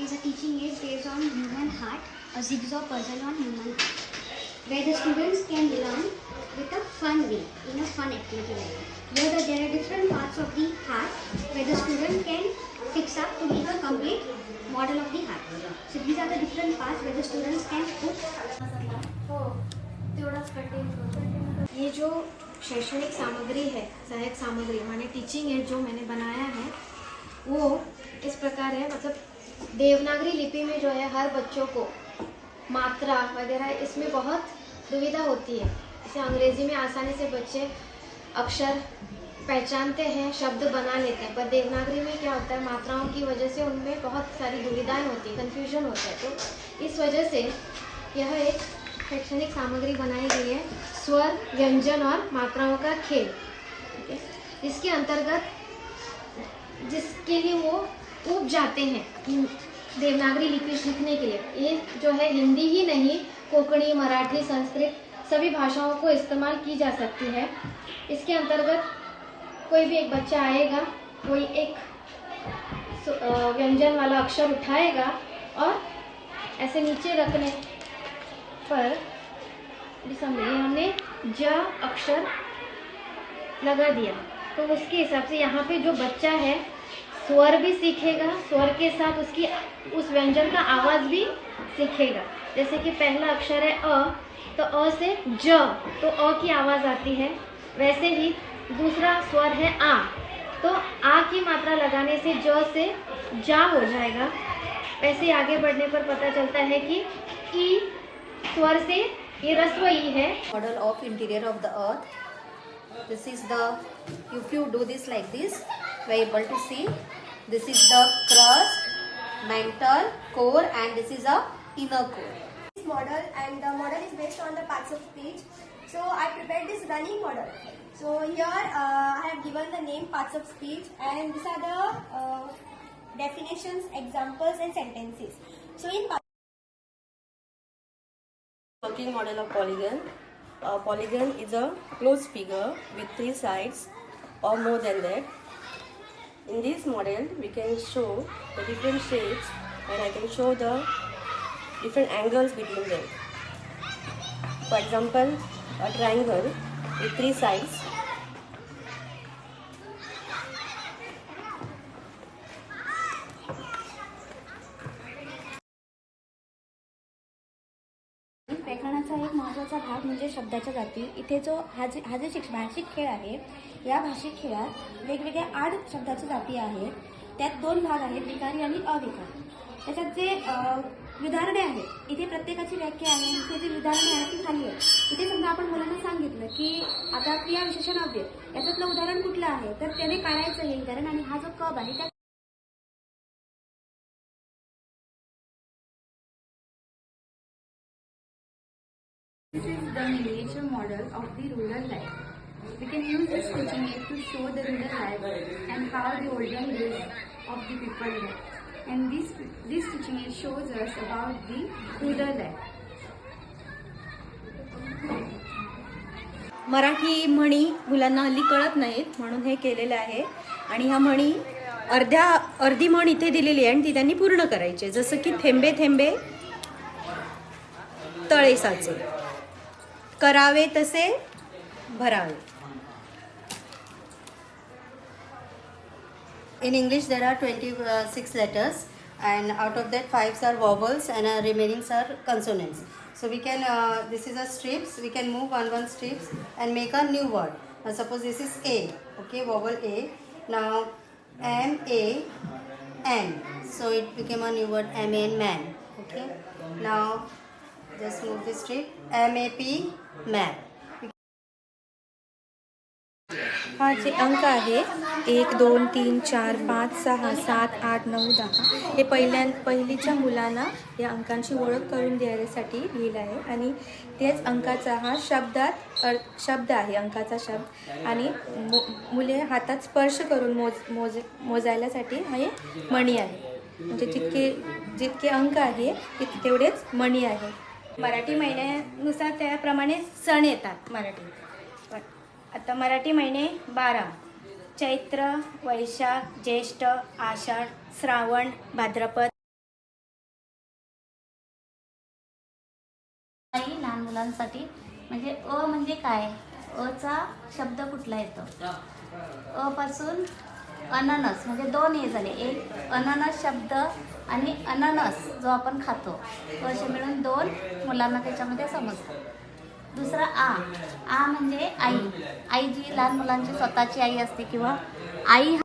is a teaching aid based on human heart, a jigsaw puzzle on human heart, where the students can learn with a fun way, in a fun activity way. Here there are different parts of the heart where the student can fix up to make a complete model of the heart. So these are the different parts where the students can put. ये जो शैक्षणिक सामग्री है, सहायक सामग्री Mane teaching add जो मैंने बनाया है वो इस प्रकार है। मतलब देवनागरी लिपि में जो है हर बच्चों को मात्रा वगैरह इसमें बहुत दुविधा होती है। इसे अंग्रेजी में आसानी से बच्चे अक्षर पहचानते हैं, शब्द बना लेते हैं, पर देवनागरी में क्या होता है, मात्राओं की वजह से उनमें बहुत सारी दुविधाएं होती है, कन्फ्यूजन होता है। तो इस वजह से यह एक शैक्षणिक सामग्री बनाई गई है, स्वर, व्यंजन और मात्राओं का खेल। इसके अंतर्गत जिसके लिए वो ऊब जाते हैं देवनागरी लिपि सीखने के लिए, ये जो है हिंदी ही नहीं, कोंकणी, मराठी, संस्कृत सभी भाषाओं को इस्तेमाल की जा सकती है। इसके अंतर्गत कोई भी एक बच्चा आएगा, कोई एक व्यंजन वाला अक्षर उठाएगा और ऐसे नीचे रखने पर हमने ज अक्षर लगा दिया, तो उसके हिसाब से यहाँ पे जो बच्चा है स्वर भी सीखेगा, स्वर के साथ उसकी उस व्यंजन का आवाज़ भी सीखेगा। जैसे कि पहला अक्षर है अ, तो अ से ज, तो अ की आवाज़ आती है। वैसे ही दूसरा स्वर है आ, तो आ की मात्रा लगाने से ज से जा हो जाएगा। वैसे आगे बढ़ने पर पता चलता है कि ई स्वर से ये रस्व ई है। Model of interior of the earth. This is the, if you do this like this, we are able to see this is the crust, mantle, core, and this is a inner core. This model, and the model is based on the parts of speech. So I prepared this running model. So here I have given the name parts of speech, and these are the definitions, examples, and sentences. So in working model of polygon. A polygon is a closed figure with 3 sides or more than that. In this model, we can show the different shapes, and I can show the different angles between them. For example, a triangle with 3 sides. व्याकरणाचा एक महत्त्वाचा भाग म्हणजे शब्दाच्या जाती। इथे जो हा जे भाषिक खेळ आहे, या भाषिक खेळात वेगवेगळ्या 8 शब्दाच्या जाती आहेत। त्यात 2 भाग आहेत, विकारी आणि अविकारी। त्याच्यात जे उदाहरणे आहेत, इथे प्रत्येकाची व्याख्या आहे। इथे जे उदाहरणे आहेत ती खाली आहेत। इथे समजा आपण मुलांना सांगितलं की आता क्रिया विशेषण अव्यय याच्यातलं उदाहरण कुठलं आहे, तर त्याने काढायचं हे उदाहरण, आणि हा जो कब आहे त्या This is the miniature model of the rural life. We can use this teaching aid to show the rural life and how the olden days of the people were. And this teaching aid shows us about the rural life. Marathi म्हणी मुलांना हल्ली कळत नाहीत म्हणून हे केलेलं आहे। आणि ह्या म्हणी अर्धी म्हण इथे दिलेली आहे आणि ती त्यांनी पूर्ण करायची। जसं की थेंबे थेंबे तळे साचे, करावे तसे भरावे. In English there are 26 letters, and out of that 5 are vowels and remaining are consonants. So we can this is a strips, we can move one strips and make a new word. Now suppose this is A, okay, vowel A. Now M A N, so it became a new word, M A N, man. Okay, now just move this strip, M A P, map. हा जे अंक आहे 1 2 3 4 5 6 7 8 9 10 हे पहिलीच्या मुलांना या अंकांची ओळख करून देण्यासाठी लिहिलं आहे। आणि तेच अंकाचा हा शब्द आहे, अंकाचा शब्द, आणि मुले हातात स्पर्श करून मोजायलासाठी हे मणी आहे। म्हणजे जितके अंक आहे तेवढेच मणी आहे। मराठी महिन्यानुसार त्याप्रमाणे सण येतात मराठी। आता मराठी महिने 12: चैत्र, वैशाख, ज्येष्ठ, आषाढ, श्रावण, भाद्रपद। काही लहान मुलांसाठी म्हणजे अ म्हणजे काय, अचा शब्द कुठला येतो, अ पासून अननस म्हणजे 2 ए झाले, एक अननस शब्द आणि अननस जो आपण खातो तो असे मिळून 2 मुलांना त्याच्यामध्ये समजतात. दुसरा आ म्हणजे आई, आई जी लहान मुलांची स्वतःची आई असते किंवा आई